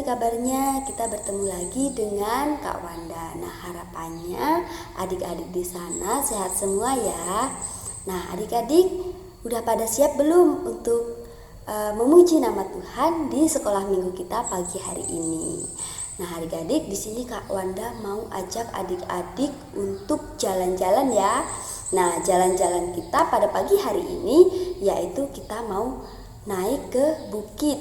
nih kabarnya? Kita bertemu lagi dengan Kak Wanda. Nah, harapannya adik-adik di sana sehat semua ya. Nah, adik-adik udah pada siap belum untuk memuji nama Tuhan di sekolah minggu kita pagi hari ini? Nah, adik-adik, di sini Kak Wanda mau ajak adik-adik untuk jalan-jalan ya. Nah, jalan-jalan kita pada pagi hari ini yaitu kita mau naik ke bukit,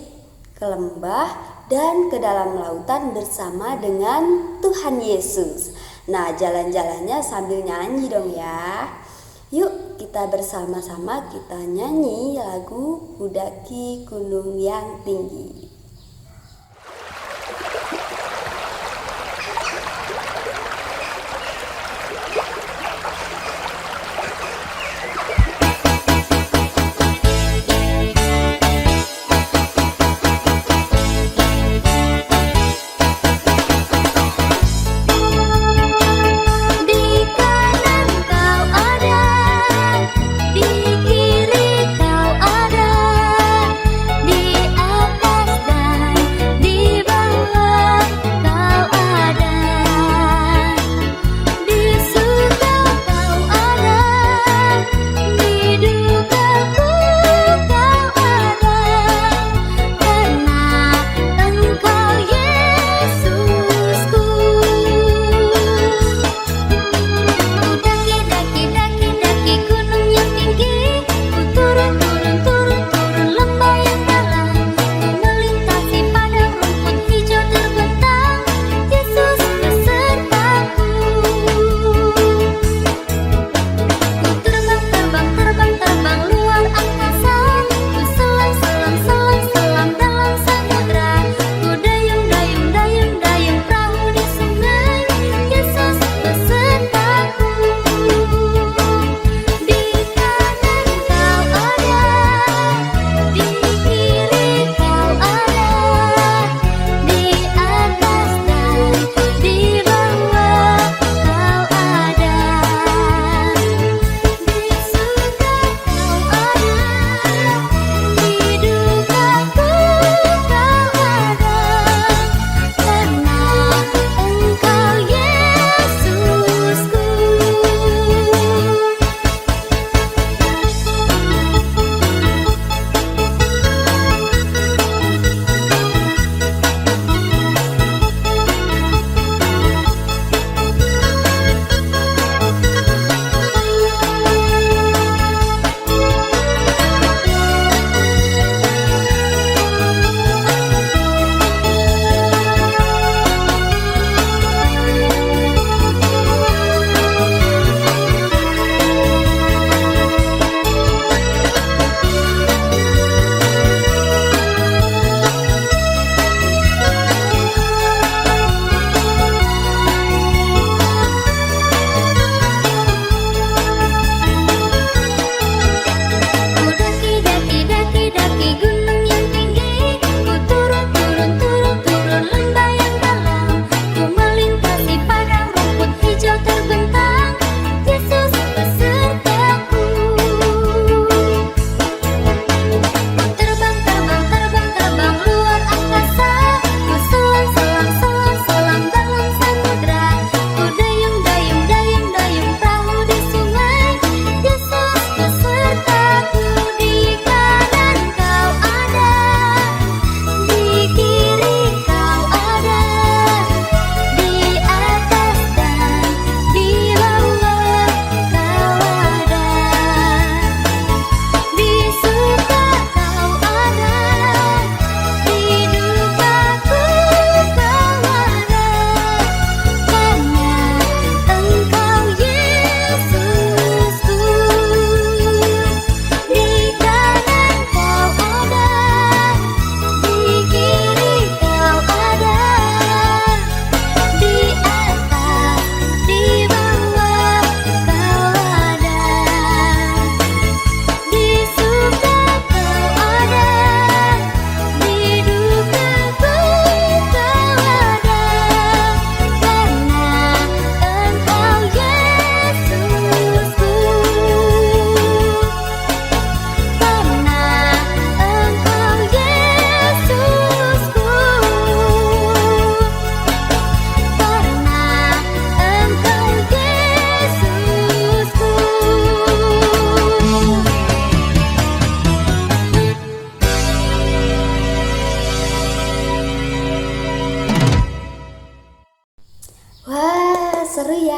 ke lembah, dan ke dalam lautan bersama dengan Tuhan Yesus. Nah, jalan-jalannya sambil nyanyi dong ya. Yuk kita bersama-sama kita nyanyi lagu Kudaki Gunung yang Tinggi. Di kiri kau ada, di atas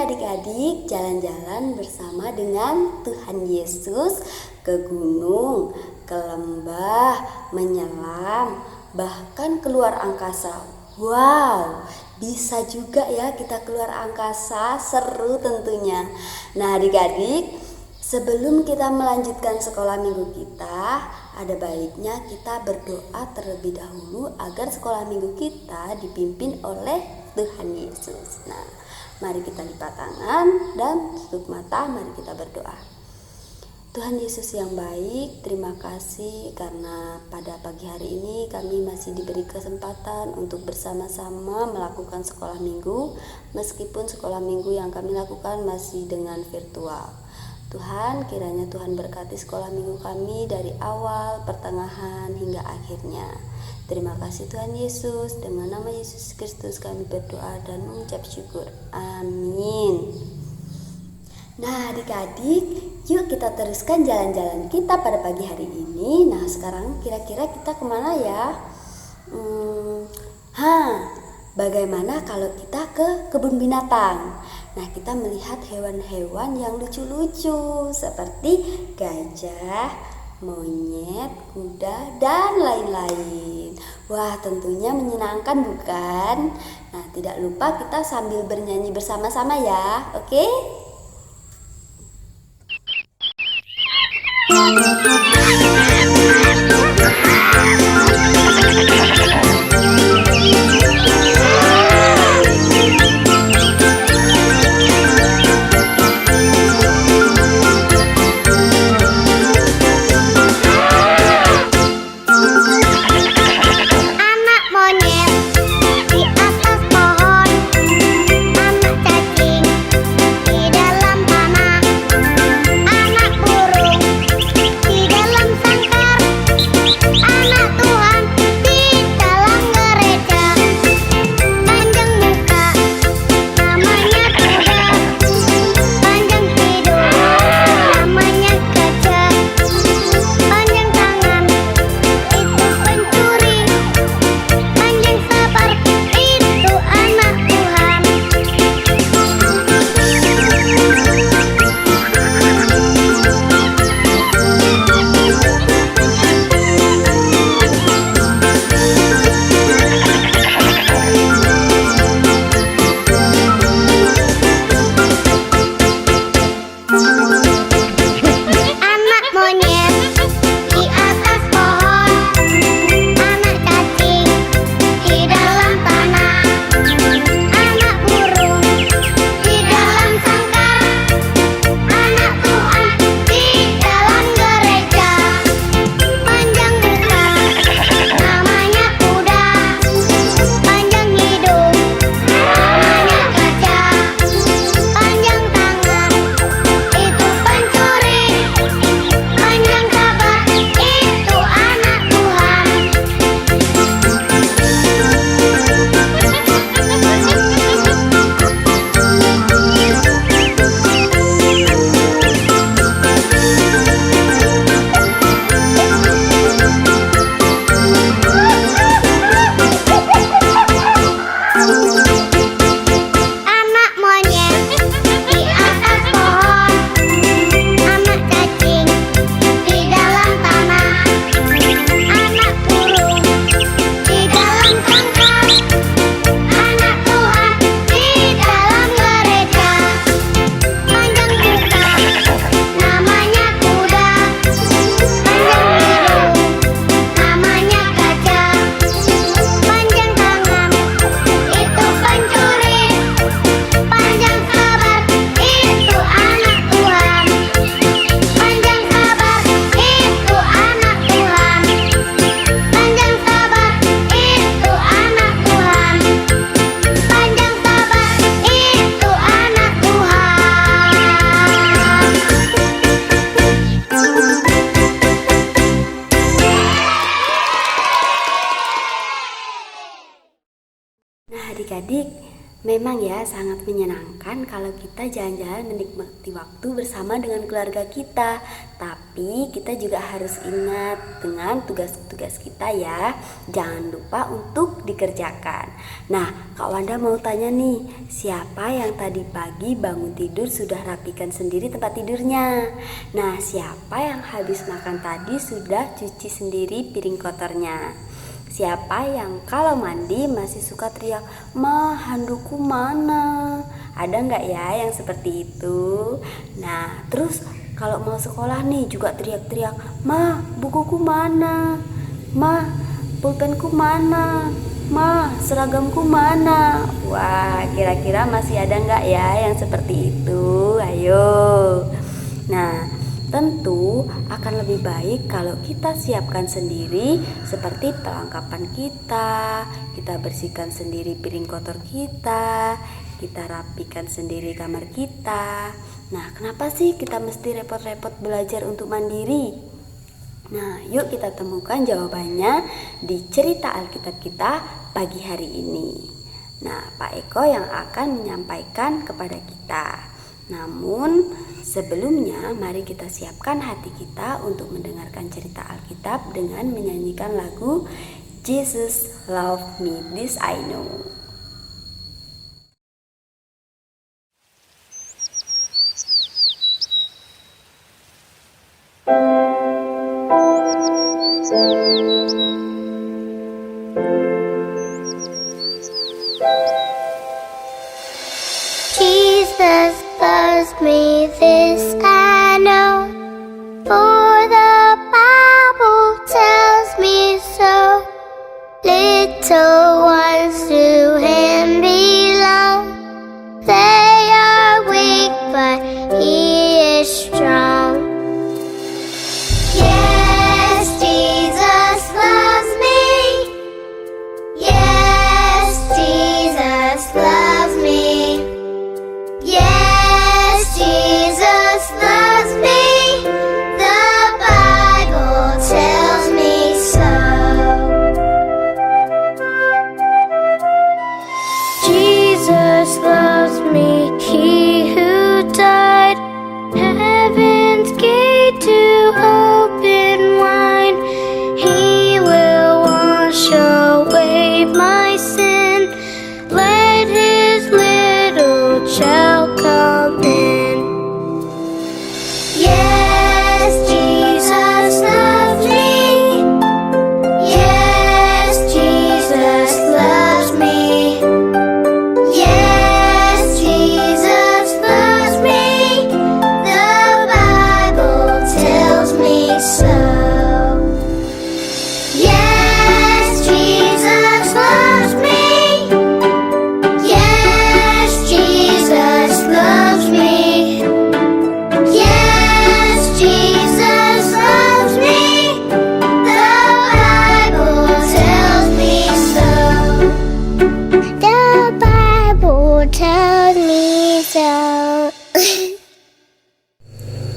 adik-adik jalan-jalan bersama dengan Tuhan Yesus ke gunung, ke lembah, menyelam, bahkan keluar angkasa. Wow, bisa juga ya kita keluar angkasa, seru tentunya. Nah adik-adik, sebelum kita melanjutkan sekolah minggu kita, ada baiknya kita berdoa terlebih dahulu agar sekolah minggu kita dipimpin oleh Tuhan Yesus. Nah, mari kita lipat tangan dan tutup mata, mari kita berdoa. Tuhan Yesus yang baik, terima kasih karena pada pagi hari ini kami masih diberi kesempatan untuk bersama-sama melakukan sekolah minggu, meskipun sekolah minggu yang kami lakukan masih dengan virtual. Tuhan, kiranya Tuhan berkati sekolah minggu kami dari awal, pertengahan, hingga akhirnya. Terima kasih Tuhan Yesus, dengan nama Yesus Kristus kami berdoa dan mengucap syukur. Amin. Nah adik-adik, yuk kita teruskan jalan-jalan kita pada pagi hari ini. Nah sekarang kira-kira kita kemana ya? Bagaimana kalau kita ke kebun binatang? Nah kita melihat hewan-hewan yang lucu-lucu seperti gajah, monyet, kuda, dan lain-lain. Wah tentunya menyenangkan bukan? Nah tidak lupa kita sambil bernyanyi bersama-sama ya, oke? Adik-adik, memang ya sangat menyenangkan kalau kita jalan-jalan menikmati waktu bersama dengan keluarga kita. Tapi kita juga harus ingat dengan tugas-tugas kita ya. Jangan lupa untuk dikerjakan. Nah, Kak Wanda mau tanya nih, siapa yang tadi pagi bangun tidur sudah rapikan sendiri tempat tidurnya? Nah, siapa yang habis makan tadi sudah cuci sendiri piring kotornya? Siapa yang kalau mandi masih suka teriak, "Ma, handukku mana?" Ada nggak ya yang seperti itu? Nah, terus kalau mau sekolah nih juga teriak-teriak, "Ma, bukuku mana? Ma, pulpenku mana? Ma, seragamku mana?" Wah, kira-kira masih ada nggak ya yang seperti itu? Ayo. Nah, tentu akan lebih baik kalau kita siapkan sendiri seperti perlengkapan kita bersihkan sendiri piring kotor kita rapikan sendiri kamar kita. Nah, kenapa sih kita mesti repot-repot belajar untuk mandiri? Nah, yuk kita temukan jawabannya di cerita Alkitab kita pagi hari ini. Nah, Pak Eko yang akan menyampaikan kepada kita. Namun, sebelumnya mari kita siapkan hati kita untuk mendengarkan cerita Alkitab dengan menyanyikan lagu Jesus Love Me This I Know. Jesus loves me, this I know, for the Bible tells me so. Little ones to Him belong. They are weak, but He is strong. Yes, Jesus loves me. Yes, Jesus loves me. Yes, Jesus loves me. The Bible tells me so. Jesus loves me, He who died, heaven's gate to open wide. He will wash away my sin. Let His little child come in. Yes, Jesus loves me. Yes, Jesus loves me. Yes, Jesus loves me. The Bible tells me so. Yes, Jesus loves me. Yes, Jesus loves me. Yes, Jesus loves me. The Bible tells me so. The Bible tells me so.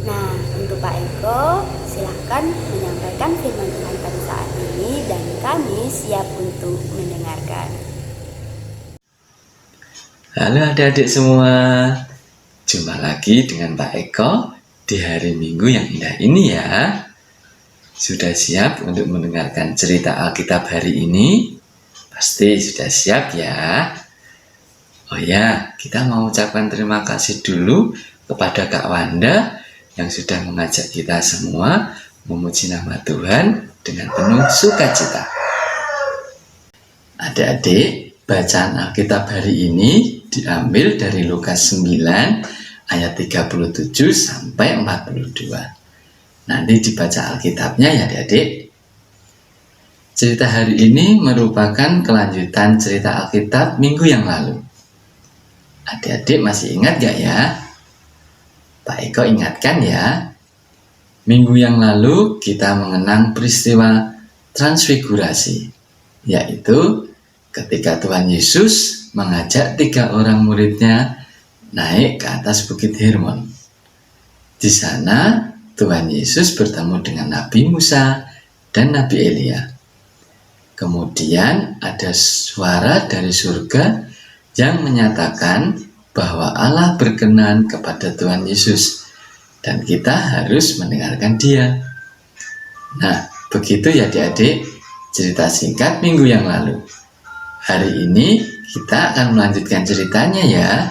Nah, untuk Pak Eko, silahkan menyampaikan firman Tuhan pada saat ini dan kami siap untuk mendengarkan. Halo adik-adik semua, jumpa lagi dengan Pak Eko di hari Minggu yang indah ini ya. Sudah siap untuk mendengarkan cerita Alkitab hari ini? Pasti sudah siap ya. Oh ya, kita mau ucapkan terima kasih dulu kepada Kak Wanda yang sudah mengajak kita semua memuji nama Tuhan dengan penuh sukacita. Adik-adik, bacaan Alkitab hari ini diambil dari Lukas 9 ayat 37 sampai 42. Nanti dibaca Alkitabnya ya adik-adik. Cerita hari ini merupakan kelanjutan cerita Alkitab minggu yang lalu. Adik-adik masih ingat gak ya? Pak Eko ingatkan ya. Minggu yang lalu kita mengenang peristiwa transfigurasi, yaitu ketika Tuhan Yesus mengajak 3 orang muridnya naik ke atas Bukit Hermon. Di sana Tuhan Yesus bertemu dengan Nabi Musa dan Nabi Elia. Kemudian ada suara dari surga yang menyatakan bahwa Allah berkenan kepada Tuhan Yesus dan kita harus mendengarkan Dia. Nah, begitu ya adik-adik cerita singkat minggu yang lalu. Hari ini kita akan melanjutkan ceritanya ya.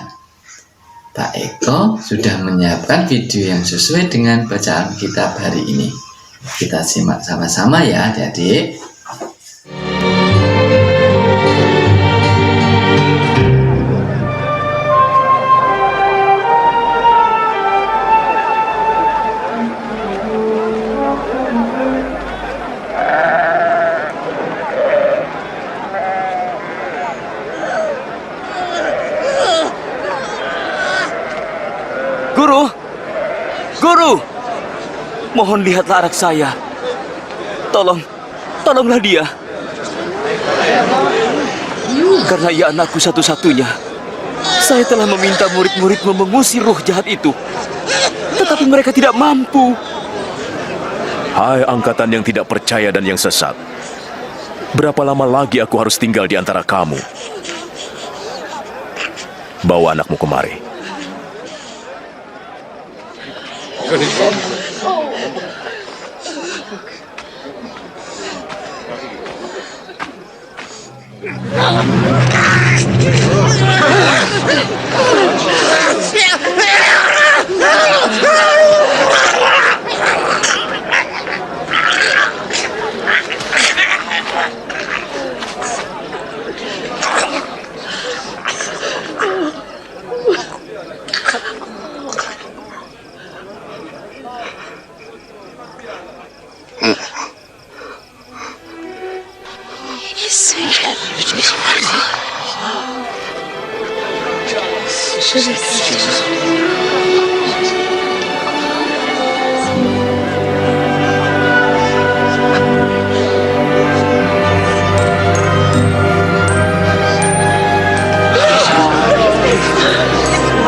Pak Eko sudah menyiapkan video yang sesuai dengan bacaan kitab hari ini. Kita simak sama-sama ya adik-adik. Guru, mohon lihatlah anak saya. Tolonglah dia. Karena ia anakku satu-satunya. Saya telah meminta murid-muridmu mengusir roh jahat itu, tetapi mereka tidak mampu. Hai angkatan yang tidak percaya dan yang sesat. Berapa lama lagi aku harus tinggal di antara kamu? Bawa anakmu kemari.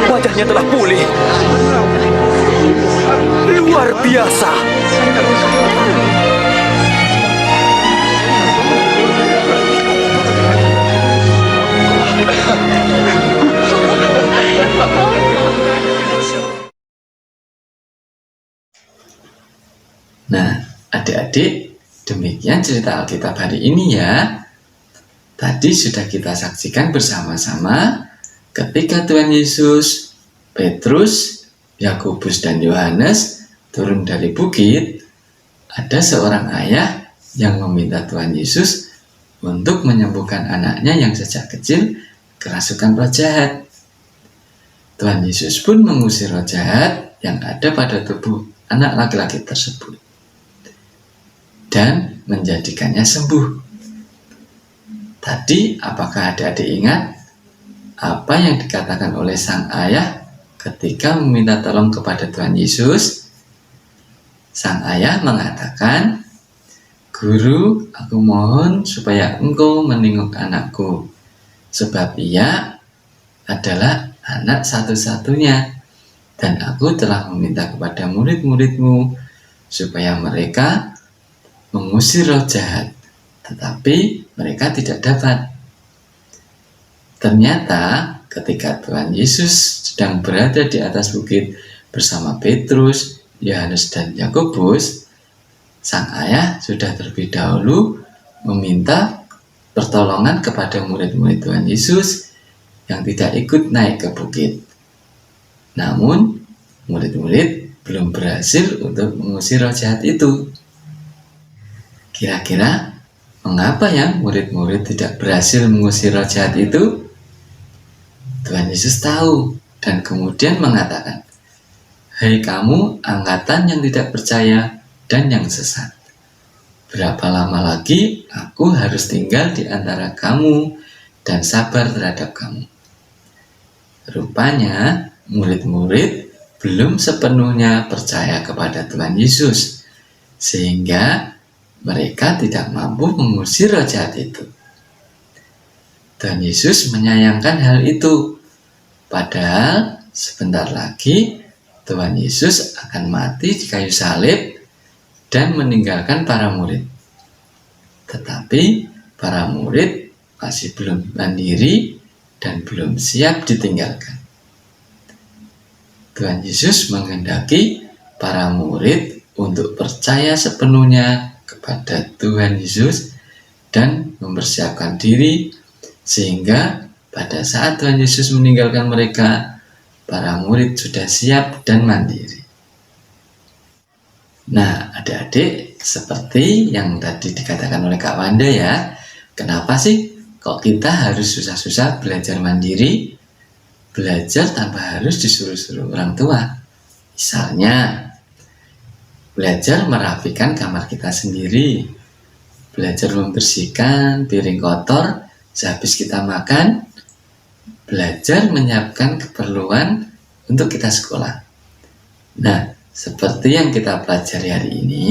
Wajahnya telah pulih. Luar biasa. Nah, adik-adik, demikian cerita Alkitab hari ini ya. Tadi sudah kita saksikan bersama-sama ketika Tuhan Yesus, Petrus, Yakobus dan Yohanes turun dari bukit, ada seorang ayah yang meminta Tuhan Yesus untuk menyembuhkan anaknya yang sejak kecil kerasukan roh jahat. Tuhan Yesus pun mengusir roh jahat yang ada pada tubuh anak laki-laki tersebut dan menjadikannya sembuh. Tadi apakah adik-adik ingat apa yang dikatakan oleh sang ayah ketika meminta tolong kepada Tuhan Yesus? Sang ayah mengatakan, "Guru, aku mohon supaya engkau menengok anakku, sebab ia adalah anak satu-satunya, dan aku telah meminta kepada murid-muridmu supaya mereka mengusir roh jahat, tetapi mereka tidak dapat." Ternyata ketika Tuhan Yesus sedang berada di atas bukit bersama Petrus, Yohanes dan Yakobus, sang ayah sudah terlebih dahulu meminta pertolongan kepada murid-murid Tuhan Yesus yang tidak ikut naik ke bukit. Namun, murid-murid belum berhasil untuk mengusir roh jahat itu. Kira-kira mengapa ya murid-murid tidak berhasil mengusir roh jahat itu? Tuhan Yesus tahu dan kemudian mengatakan, "Hai kamu angkatan yang tidak percaya dan yang sesat. Berapa lama lagi aku harus tinggal di antara kamu dan sabar terhadap kamu?" Rupanya murid-murid belum sepenuhnya percaya kepada Tuhan Yesus, sehingga mereka tidak mampu mengusir roh jahat itu. Tuhan Yesus menyayangkan hal itu, padahal sebentar lagi Tuhan Yesus akan mati di kayu salib dan meninggalkan para murid. Tetapi para murid masih belum mandiri dan belum siap ditinggalkan. Tuhan Yesus menghendaki para murid untuk percaya sepenuhnya kepada Tuhan Yesus dan mempersiapkan diri Sehingga pada saat Tuhan Yesus meninggalkan mereka, para murid sudah siap dan mandiri. Nah, adik-adik, seperti yang tadi dikatakan oleh Kak Wanda ya, kenapa sih kok kita harus susah-susah belajar mandiri, belajar tanpa harus disuruh-suruh orang tua? Misalnya, belajar merapikan kamar kita sendiri, belajar membersihkan piring kotor sehabis kita makan, belajar menyiapkan keperluan untuk kita sekolah. Nah, seperti yang kita pelajari hari ini,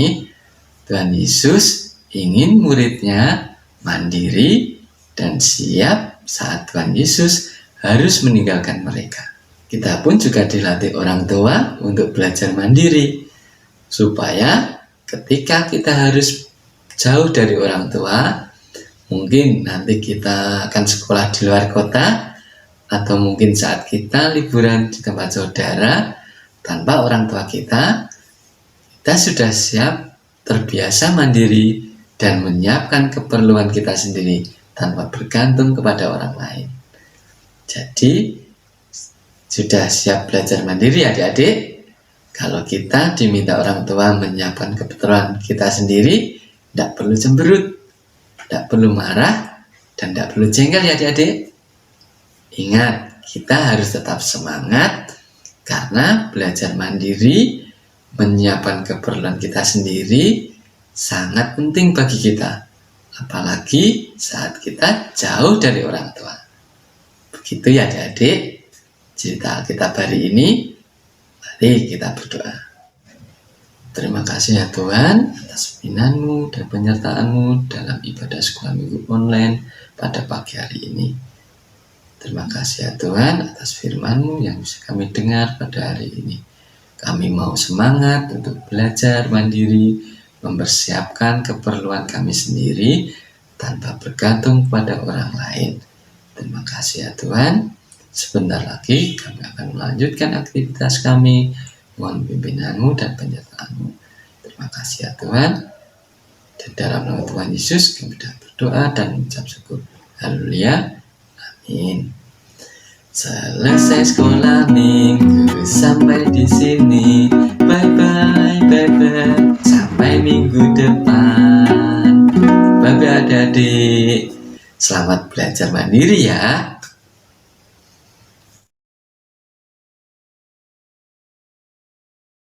Tuhan Yesus ingin muridnya mandiri dan siap saat Tuhan Yesus harus meninggalkan mereka. Kita pun juga dilatih orang tua untuk belajar mandiri, supaya ketika kita harus jauh dari orang tua, mungkin nanti kita akan sekolah di luar kota, atau mungkin saat kita liburan di tempat saudara, tanpa orang tua kita sudah siap, terbiasa mandiri, dan menyiapkan keperluan kita sendiri tanpa bergantung kepada orang lain. Jadi, sudah siap belajar mandiri adik-adik? Kalau kita diminta orang tua menyiapkan keperluan kita sendiri, tidak perlu cemberut, tidak perlu marah, dan tidak perlu jengkel ya adik-adik. Ingat, kita harus tetap semangat, karena belajar mandiri, menyiapkan keperluan kita sendiri sangat penting bagi kita, apalagi saat kita jauh dari orang tua. Begitu ya adik-adik cerita Alkitab hari ini. Mari kita berdoa. Terima kasih ya Tuhan atas pembinaanmu dan penyertaanmu dalam ibadah sekolah minggu online pada pagi hari ini. Terima kasih ya Tuhan atas firman-Mu yang bisa kami dengar pada hari ini. Kami mau semangat untuk belajar mandiri, mempersiapkan keperluan kami sendiri tanpa bergantung pada orang lain. Terima kasih ya Tuhan. Sebentar lagi kami akan melanjutkan aktivitas kami. Mohon pimpinan-Mu dan penyertaan-Mu. Terima kasih ya Tuhan. Dan dalam nama Tuhan Yesus kami sudah berdoa dan mengucap syukur. Haleluya. Amin. Selesai sekolah minggu sampai di sini. Bye bye, bye bye. Sampai minggu depan. Bye bye adik-adik. Selamat belajar mandiri ya.